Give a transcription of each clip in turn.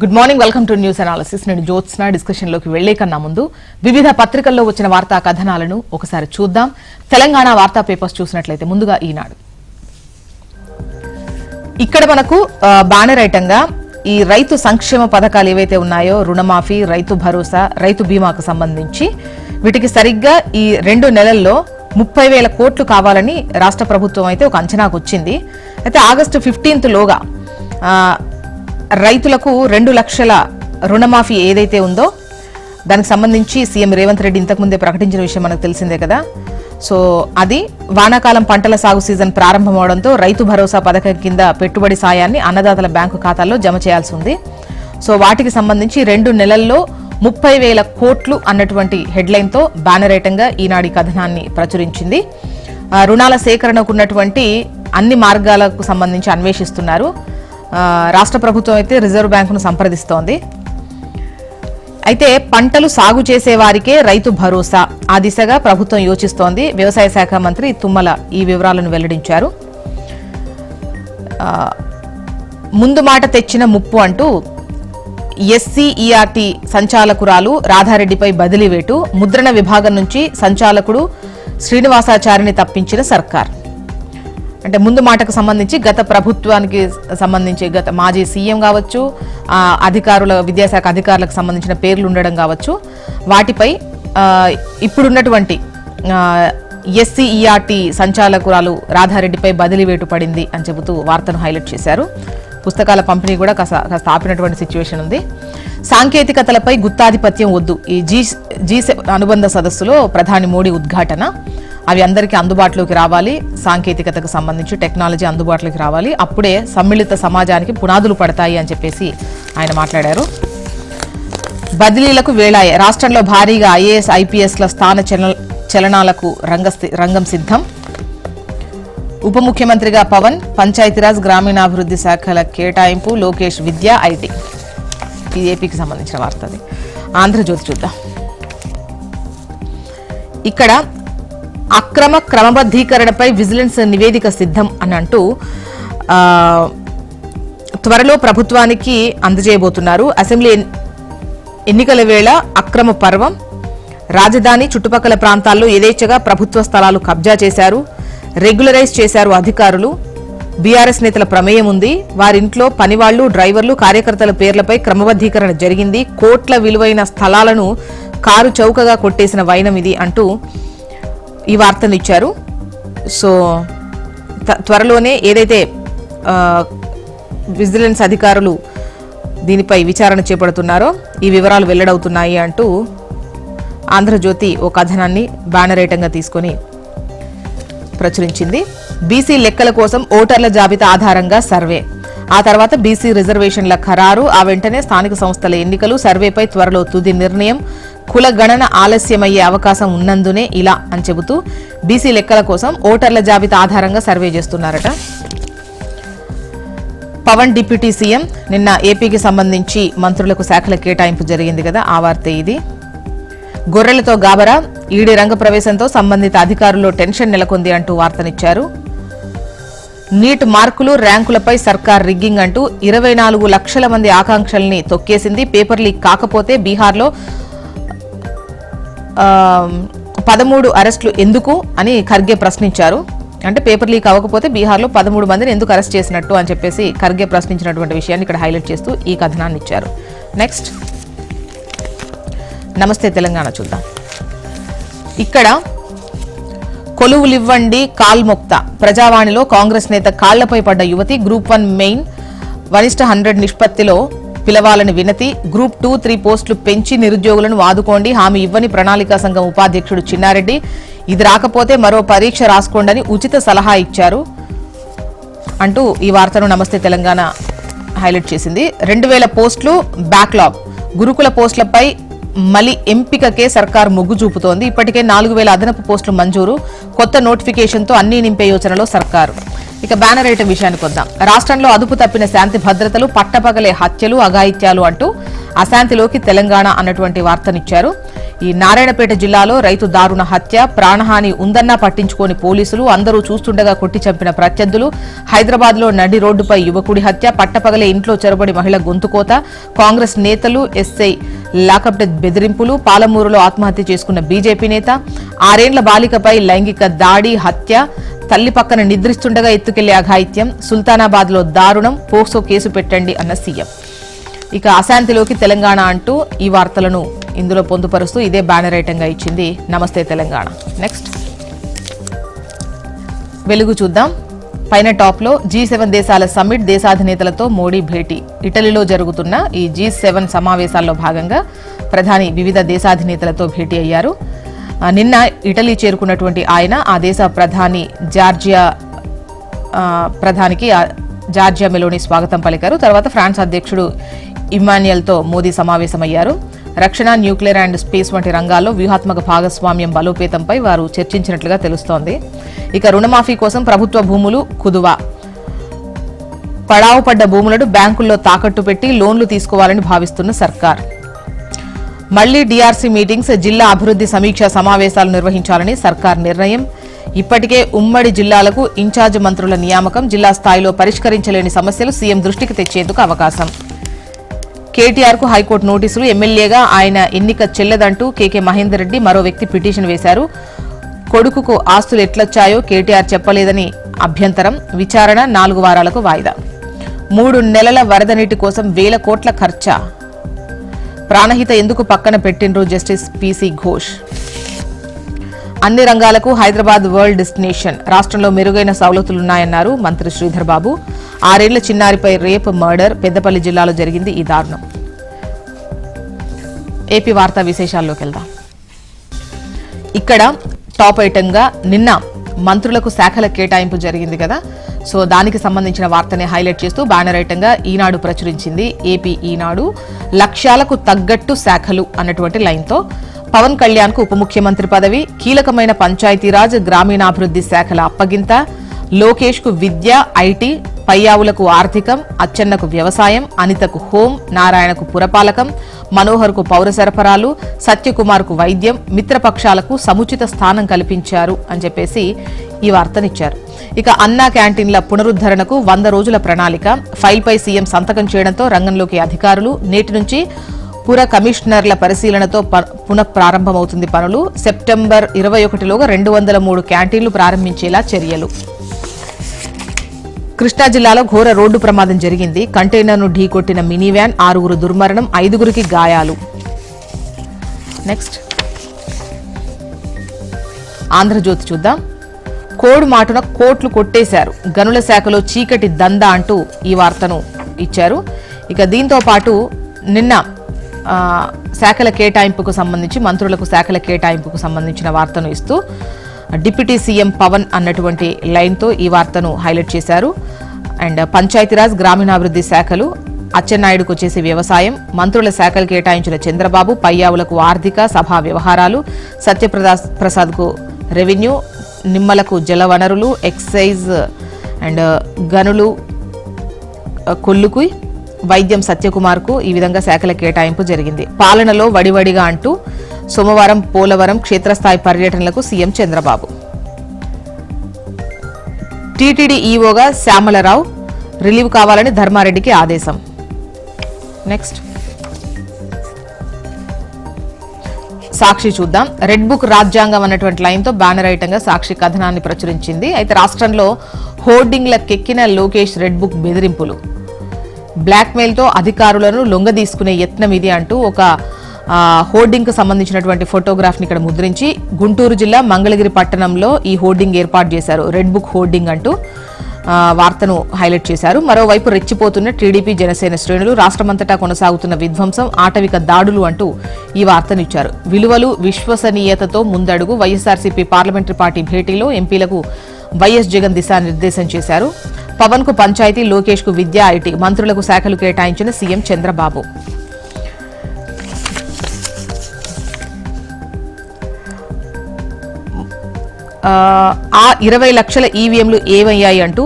Good morning, welcome to news analysis. నేను జ్యోత్స్న. డిస్కషన్లోకి వెళ్లే కన్నా ముందు వివిధ పత్రికల్లో వచ్చిన వార్తా కథనాలను ఒకసారి చూద్దాం. తెలంగాణ వార్తా పేపర్స్ చూసినట్లయితే ముందుగా ఈనాడు. ఇక్కడ మనకు బ్యానర్ ఐటంగా ఈ రైతు సంక్షేమ పథకాలు ఏవైతే ఉన్నాయో, రుణమాఫీ, రైతు భరోసా, రైతు బీమాకు సంబంధించి వీటికి సరిగ్గా ఈ 2 నెలల్లో 30,000 కోట్లు కావాలని రాష్ట్ర ప్రభుత్వం అయితే ఒక అంచనాకు వచ్చింది. అయితే ఆగస్టు 15 లోగా రైతులకు 2 లక్షల రుణమాఫీ ఏదైతే ఉందో దానికి సంబంధించి సీఎం రేవంత్ రెడ్డి ఇంతకుముందే ప్రకటించిన విషయం మనకు తెలిసిందే కదా. సో అది వానాకాలం పంటల సాగు సీజన్ ప్రారంభమవడంతో రైతు భరోసా పథకం కింద పెట్టుబడి సాయాన్ని అన్నదాతల బ్యాంకు ఖాతాల్లో జమ చేయాల్సి ఉంది. సో వాటికి సంబంధించి 2 నెలల్లో 30,000 కోట్లు అన్నటువంటి హెడ్లైన్తో బ్యానర్ ఐటంగా ఈనాడు కథనాన్ని ప్రచురించింది. రుణాల సేకరణకు ఉన్నటువంటి అన్ని మార్గాలకు సంబంధించి అన్వేషిస్తున్నారు. రాష్ట్ర ప్రభుత్వం అయితే రిజర్వ్ బ్యాంకును సంప్రదిస్తోంది. అయితే పంటలు సాగు చేసే వారికే రైతు భరోసా, ఆ దిశగా ప్రభుత్వం యోచిస్తోంది. వ్యవసాయ శాఖ మంత్రి తుమ్మల ఈ వివరాలను వెల్లడించారు. ముందు మాట తెచ్చిన ముప్పు అంటూ ఎస్సీఈఆర్టీ సంచాలకురాలు రాధారెడ్డిపై బదిలీ వేటు, ముద్రణ విభాగం నుంచి సంచాలకుడు శ్రీనివాసాచారిని తప్పించిన సర్కార్. అంటే ముందు మాటకు సంబంధించి గత ప్రభుత్వానికి సంబంధించి గత మాజీ సీఎం కావచ్చు, అధికారుల విద్యాశాఖ అధికారులకు సంబంధించిన పేర్లు ఉండడం కావచ్చు, వాటిపై ఇప్పుడున్నటువంటి ఎస్సీఈఆర్టీ సంచాలకురాలు రాధారెడ్డిపై బదిలీ వేటు పడింది అని చెబుతూ వార్తను హైలైట్ చేశారు. పుస్తకాల పంపిణీ కూడా కాస్త ఆపినటువంటి సిచ్యువేషన్ ఉంది. సాంకేతికతలపై గుత్తాధిపత్యం వద్దు, ఈ G7 అనుబంధ సదస్సులో ప్రధాని మోడీ ఉద్ఘాటన. అవి అందరికీ అందుబాటులోకి రావాలి, సాంకేతికతకు సంబంధించి టెక్నాలజీ అందుబాటులోకి రావాలి, అప్పుడే సమ్మిళిత సమాజానికి పునాదులు పడతాయి అని చెప్పేసి ఆయన మాట్లాడారు. బదిలీలకు వేళాయే, రాష్ట్రంలో భారీగా ఐఏఎస్ ఐపీఎస్ల స్థాన చలనాలకు రంగం సిద్ధం. ఉప ముఖ్యమంత్రిగా పవన్, పంచాయతీరాజ్ గ్రామీణాభివృద్ధి శాఖల కేటాయింపు లోకేష్ విద్య ఐటీ. ఇది ఏపీకి సంబంధించిన వార్త. అది ఆంధ్రజ్యోతి చూద్దాం. ఇక్కడ అక్రమ క్రమబద్ధీకరణపై విజిలెన్స్ నివేదిక సిద్ధం అని అంటూ త్వరలో ప్రభుత్వానికి అందజేయబోతున్నారు. అసెంబ్లీ ఎన్నికల వేళ అక్రమ పర్వం, రాజధాని చుట్టుపక్కల ప్రాంతాల్లో యథేచ్ఛగా ప్రభుత్వ స్థలాలు కబ్జా చేశారు, రెగ్యులరైజ్ చేశారు అధికారులు, బీఆర్ఎస్ నేతల ప్రమేయం ఉంది, వారింట్లో పనివాళ్లు, డ్రైవర్లు, కార్యకర్తల పేర్లపై క్రమబద్ధీకరణ జరిగింది, కోట్ల విలువైన స్థలాలను కారు చౌకగా కొట్టేసిన వైనం ఇది అంటూ ఈ వార్తను ఇచ్చారు. సో త్వరలోనే ఏదైతే విజిలెన్స్ అధికారులు దీనిపై విచారణ చేపడుతున్నారో ఈ వివరాలు వెల్లడవుతున్నాయి అంటూ ఆంధ్రజ్యోతి ఓ కథనాన్ని బ్యానర్ ఐటంగా తీసుకొని ప్రచురించింది. బీసీ లెక్కల కోసం ఓటర్ల జాబితా ఆధారంగా సర్వే, ఆ తర్వాత బీసీ రిజర్వేషన్ల ఖరారు, ఆ వెంటనే స్థానిక సంస్థల ఎన్నికలు, సర్వేపై త్వరలో తుది నిర్ణయం, కుల గణన ఆలస్యమయ్యే అవకాశం ఉన్నందునే ఇలా అని చెబుతూ బీసీ లెక్కల కోసం ఓటర్ల జాబితా ఆధారంగా సర్వే చేస్తున్నారట. పవన్ డిప్యూటీ సీఎం, నిన్న ఏపీకి సంబంధించి మంత్రులకు శాఖల కేటాయింపు జరిగింది కదా, ఆ వార్త ఇది. గొర్రెలతో గాబరా, ఈడీ రంగ ప్రవేశంతో సంబంధిత అధికారుల్లో టెన్షన్ నెలకొంది అంటూ వార్తనిచ్చారు. నీట్ మార్కులు, ర్యాంకులపై సర్కార్ రిగ్గింగ్ అంటూ 24 లక్షల మంది ఆకాంక్షల్ని తొక్కేసింది. పేపర్ లీక్ కాకపోతే బీహార్లో 13 అరెస్టులు ఎందుకు అని ఖర్గే ప్రశ్నించారు. అంటే పేపర్ లీక్ అవ్వకపోతే బీహార్లో 13 మందిని ఎందుకు అరెస్ట్ చేసినట్టు అని చెప్పేసి ఖర్గే ప్రశ్నించినటువంటి విషయాన్ని ఇక్కడ హైలైట్ చేస్తూ ఈ కథనాన్ని ఇచ్చారు. నెక్స్ట్ నమస్తే తెలంగాణ చూద్దాం. ఇక్కడ కొలువులివ్వండి కాల్మొక్త, ప్రజావాణిలో కాంగ్రెస్ నేత కాళ్లపై పడ్డ యువతి, గ్రూప్ 1 మెయిన్ 1:100 నిష్పత్తిలో పిలవాలని వినతి, గ్రూప్ 2, 3 పోస్టులు పెంచి నిరుద్యోగులను ఆదుకోండి, హామీ ఇవ్వని ప్రణాళికా సంఘం ఉపాధ్యక్షుడు చిన్నారెడ్డి, ఇది రాకపోతే మరో పరీక్ష రాసుకోండి ఉచిత సలహా ఇచ్చారు అంటూ ఈ వార్తను నమస్తే తెలంగాణ హైలైట్ చేసింది. 2,000 పోస్టులు బ్యాక్లాగ్, గురుకుల పోస్టులపై మళ్ళీ ఎంపికకే సర్కార్ మొగ్గు చూపుతోంది. ఇప్పటికే 4,000 అదనపు పోస్టులు మంజూరు, కొత్త నోటిఫికేషన్తో అన్ని నింపే యోచనలో సర్కారు. ఇక బ్యానర్ ఐటమ్ విషయానికి వద్దాం. రాష్ట్రంలో అదుపు తప్పిన శాంతి భద్రతలు, పట్టపగలే హత్యలు, అఘాయిత్యాలు అంటూ అశాంతిలోకి తెలంగాణ అన్నటువంటి వార్తనిచ్చారు. ఈ నారాయణపేట జిల్లాలో రైతు దారుణ హత్య, ప్రాణహాని ఉందన్నా పట్టించుకోని పోలీసులు, అందరూ చూస్తుండగా కొట్టి చంపిన ప్రత్యర్థులు. హైదరాబాద్లో నడి రోడ్డుపై యువకుడి హత్య, పట్టపగలే ఇంట్లో చొరబడి మహిళ గొంతుకోత, కాంగ్రెస్ నేతలు ఎస్ఐ లాకప్ డెత్ బెదిరింపులు, పాలమూరులో ఆత్మహత్య చేసుకున్న బీజేపీ నేత, 6 ఏళ్ల బాలికపై లైంగిక దాడి, హత్య, తల్లి పక్కన నిద్రిస్తుండగా ఎత్తుకెళ్లే అఘాయిత్యం, సుల్తానాబాద్లో దారుణం, పోక్సో కేసు పెట్టండి అన్న సీఎం. ఇక అశాంతిలోకి తెలంగాణ అంటూ ఈ వార్తలను ఇందులో పొందుపరుస్తూ ఇదే బ్యానర్ ఐటంగా ఇచ్చింది నమస్తే తెలంగాణ. నెక్స్ట్ వెలుగు చూద్దాం. పైన టాప్లో G7 దేశాల సమ్మిట్, దేశాధినేతలతో మోడీ భేటీ. ఇటలీలో జరుగుతున్న ఈ G7 సమావేశాల్లో భాగంగా ప్రధాని వివిధ దేశాధినేతలతో భేటీ అయ్యారు. నిన్న ఇటలీ చేరుకున్నటువంటి ఆయన ఆ దేశ ప్రధానికి జార్జియా మెలోని స్వాగతం పలికారు. తర్వాత ఫ్రాన్స్ అధ్యక్షుడు ఇమ్మాన్యుయల్తో మోదీ సమావేశమయ్యారు. రక్షణ, న్యూక్లియర్ అండ్ స్పేస్ వంటి రంగాల్లో వ్యూహాత్మక భాగస్వామ్యం బలోపేతంపై వారు చర్చించినట్లుగా తెలుస్తోంది. ఇక రుణమాఫీ కోసం ప్రభుత్వ భూములు కుదువ, పడావు పడ్డ భూములను బ్యాంకుల్లో తాకట్టు పెట్టి లోన్లు తీసుకోవాలని భావిస్తున్న సర్కార్. మళ్లీ డీఆర్సీ మీటింగ్స్, జిల్లా అభివృద్ధి సమీక్షా సమావేశాలు నిర్వహించాలని సర్కార్ నిర్ణయం. ఇప్పటికే ఉమ్మడి జిల్లాలకు ఇన్ఛార్జ్ మంత్రుల నియామకం, జిల్లా స్థాయిలో పరిష్కరించలేని సమస్యలు సీఎం దృష్టికి తెచ్చేందుకు అవకాశం. కేటీఆర్ కు హైకోర్టు నోటీసులు, ఎమ్మెల్యేగా ఆయన ఎన్నిక చెల్లదంటూ కేకే మహేందర్ రెడ్డి మరో వ్యక్తి పిటిషన్ వేశారు. కొడుకుకు ఆస్తులు ఎట్లొచ్చాయో కేటీఆర్ చెప్పలేదని అభ్యంతరం, విచారణ 4 వారాలకు వాయిదా. 3 నెలల వరద నీటి కోసం 1000 కోట్ల ఖర్చా, ప్రాణహిత ఎందుకు పక్కన పెట్టిండ్రు జస్టిస్ పీసీ ఘోష్. అన్ని రంగాలకు హైదరాబాద్ వరల్డ్ డెస్టినేషన్, రాష్ట్రంలో మెరుగైన సౌలతులున్నాయన్నారు మంత్రి శ్రీధర్ బాబు. 6 ఏళ్ల చిన్నారిపై రేప్, మర్డర్, పెద్దపల్లి జిల్లాలో జరిగింది ఈ దారుణం. ఏపీ వార్తా విశేషాల్లోకి వెళ్దాం. ఇక్కడ టాప్ ఐటంగా నిన్న మంత్రులకు శాఖల కేటాయింపు జరిగింది కదా, సో దానికి సంబంధించిన వార్తని హైలైట్ చేస్తూ బ్యానర్ ఐటంగా ఈనాడు ప్రచురించింది. ఏపీ ఈనాడు లక్ష్యాలకు తగ్గట్టు శాఖలు అన్నటువంటి లైన్తో పవన్ కళ్యాణ్ కు ఉప ముఖ్యమంత్రి పదవి, కీలకమైన పంచాయతీరాజ్, గ్రామీణాభివృద్ధి శాఖల అప్పగింత, లోకేష్ కు విద్య, ఐటీ, పయ్యావులకు ఆర్థికం, అచ్చెన్నకు వ్యవసాయం, అనితకు హోం, నారాయణకు పురపాలకం, మనోహర్ కు పౌర సరఫరాలు, సత్యకుమార్ కు వైద్యం, మిత్రపక్షాలకు సముచిత స్థానం కల్పించారు అని చెప్పేసి ఈ వార్తనిచ్చారు. ఇక అన్నా క్యాంటీన్ల పునరుద్ధరణకు 100 రోజుల ప్రణాళిక, ఫైల్పై సీఎం సంతకం చేయడంతో రంగంలోకి అధికారులు, నేటి నుంచి పుర కమిషనర్ల పరిశీలనతో పునఃప్రారంభమవుతుంది పనులు, సెప్టెంబర్ 21లోగా 203 క్యాంటీన్లు ప్రారంభించేలా చర్యలు. కృష్ణా జిల్లాలో ఘోర రోడ్డు ప్రమాదం జరిగింది. కంటైనర్ను ఢీకొట్టిన మినీ వ్యాన్, 6 దుర్మరణం, 5గురికి గాయాలు. నెక్స్ట్ ఆంధ్రజ్యోతి చూద్దాం. కోడ్ మాటున కోట్లు కొట్టేశారు, గనుల శాఖలో చీకటి దందా అంటూ ఈ వార్తను ఇచ్చారు. ఇక దీంతో పాటు నిన్న శాఖల కేటాయింపుకు సంబంధించి, మంత్రులకు శాఖల కేటాయింపుకు సంబంధించిన వార్తను ఇస్తూ డిప్యూటీ సీఎం పవన్ అన్నటువంటి లైన్తో ఈ వార్తను హైలైట్ చేశారు. అండ్ పంచాయతీరాజ్, గ్రామీణాభివృద్ధి శాఖలు, అచ్చెన్నాయుడుకు వచ్చేసి వ్యవసాయం, మంత్రుల శాఖలు కేటాయించిన చంద్రబాబు, పయ్యావులకు ఆర్థిక, సభా వ్యవహారాలు, సత్యప్రసాద్కు రెవెన్యూ, నిమ్మలకు జలవనరులు, ఎక్సైజ్ అండ్ గనులు, కొల్లుకు వైద్యం, సత్యకుమార్కు ఈ విధంగా శాఖల కేటాయింపు జరిగింది. పాలనలో వడివడిగా అంటూ సోమవారం పోలవరం క్షేత్రస్థాయి పర్యటనలకు సీఎం చంద్రబాబు. టీటీడీ ఈవోగా శ్యామలరావు రిలీవ్ కావాలని ధర్మారెడ్డికి ఆదేశం. నెక్స్ట్ సాక్షి చూద్దాం. రెడ్ బుక్ రాజ్యాంగం అన్నటువంటి లైన్తో బ్యానర్ ఐటంగా సాక్షి కథనాన్ని ప్రచురించింది. అయితే రాష్ట్రంలో హోర్డింగ్లకెక్కిన లోకేష్ రెడ్ బుక్ బెదిరింపులు, బ్లాక్మెయిల్తో అధికారులను లొంగదీసుకునే యత్నం ఇది అంటూ ఒక హోర్డింగ్ కు సంబంధించినటువంటి ఫోటోగ్రాఫ్ని ఇక్కడ ముద్రించి గుంటూరు జిల్లా మంగళగిరి పట్టణంలో ఈ హోర్డింగ్ ఏర్పాటు చేశారు. రెడ్ బుక్ హోర్డింగ్ అంటూ వార్తను హైలైట్ చేశారు. మరోవైపు రెచ్చిపోతున్న టీడీపీ, జనసేన శ్రేణులు, రాష్ట్రమంతటా కొనసాగుతున్న విధ్వంసం, ఆటవిక దాడులు అంటూ ఈ వార్తనిచ్చారు. విలువలు, విశ్వసనీయతతో ముందడుగు, వైఎస్ఆర్సీపీ పార్లమెంటరీ పార్టీ భేటీలో ఎంపీలకు వైఎస్ జగన్ దిశానిర్దేశం చేశారు. పవన్ కు పంచాయతీ, లోకేష్ కు విద్య, ఐటీ, మంత్రులకు శాఖలు కేటాయించిన సీఎం చంద్రబాబు. ఆ 20 లక్షల ఈవీఎంలు ఏమయ్యాయి అంటూ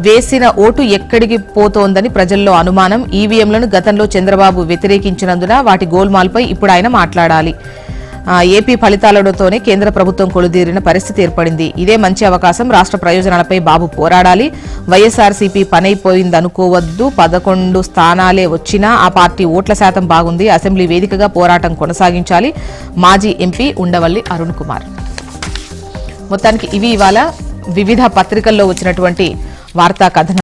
వేసిన ఓటు ఎక్కడికి పోతోందని ప్రజల్లో అనుమానం. ఈవీఎంలను గతంలో చంద్రబాబు వ్యతిరేకించినందున వాటి గోల్మాల్పై ఇప్పుడు ఆయన మాట్లాడాలి. ఏపీ ఫలితాలతోనే కేంద్ర ప్రభుత్వం కొలుదీరిన పరిస్థితి ఏర్పడింది. ఇదే మంచి అవకాశం. రాష్ట్ర ప్రయోజనాలపై బాబు పోరాడాలి. వైఎస్ఆర్సీపీ పనైపోయిందనుకోవద్దు. 11 స్థానాలే వచ్చినా ఆ పార్టీ ఓట్ల శాతం బాగుంది. అసెంబ్లీ వేదికగా పోరాటం కొనసాగించాలి. మాజీ ఎంపీ ఉండవల్లి అరుణ్ కుమార్. మొత్తానికి ఇవి ఇవాళ వివిధ పత్రికల్లో వచ్చినటువంటి వార్తా కథనం.